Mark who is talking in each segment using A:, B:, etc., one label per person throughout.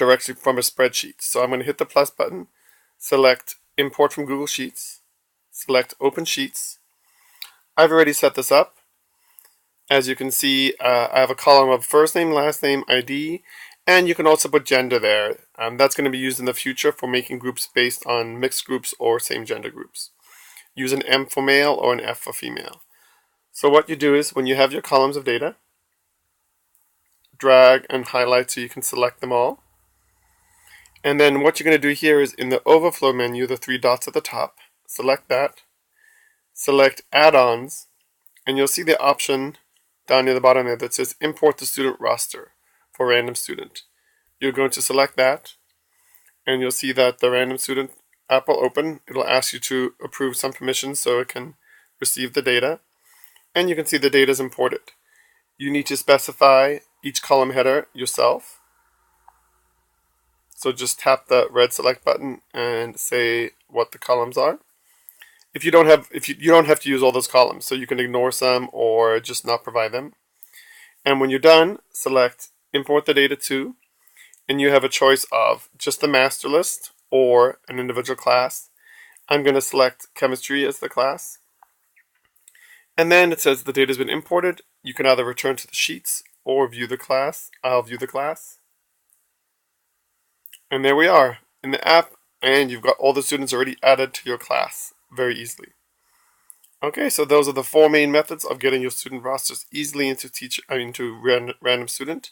A: directly from a spreadsheet. So I'm going to hit the plus button, select Import from Google Sheets, select Open Sheets. I've already set this up. As you can see, I have a column of first name, last name, ID, and you can also put gender there. That's going to be used in the future for making groups based on mixed groups or same gender groups. Use an M for male or an F for female. So what you do is when you have your columns of data, drag and highlight so you can select them all. And then what you're going to do here is in the overflow menu, the three dots at the top, select that, select add-ons, and you'll see the option down near the bottom there that says import the student roster for random student. You're going to select that, and you'll see that the random student app will open. It'll ask you to approve some permissions so it can receive the data, and you can see the data is imported. You need to specify each column header yourself. So just tap the red select button and say what the columns are. If you don't have to use all those columns, so you can ignore some or just not provide them. And when you're done, select import the data to, and you have a choice of just the master list or an individual class. I'm going to select chemistry as the class. And then it says the data has been imported. You can either return to the sheets or view the class. I'll view the class. And there we are in the app, and you've got all the students already added to your class very easily. Okay, so those are the four main methods of getting your student rosters easily into Random Student.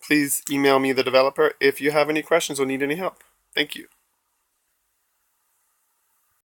A: Please email me, the developer, if you have any questions or need any help. Thank you.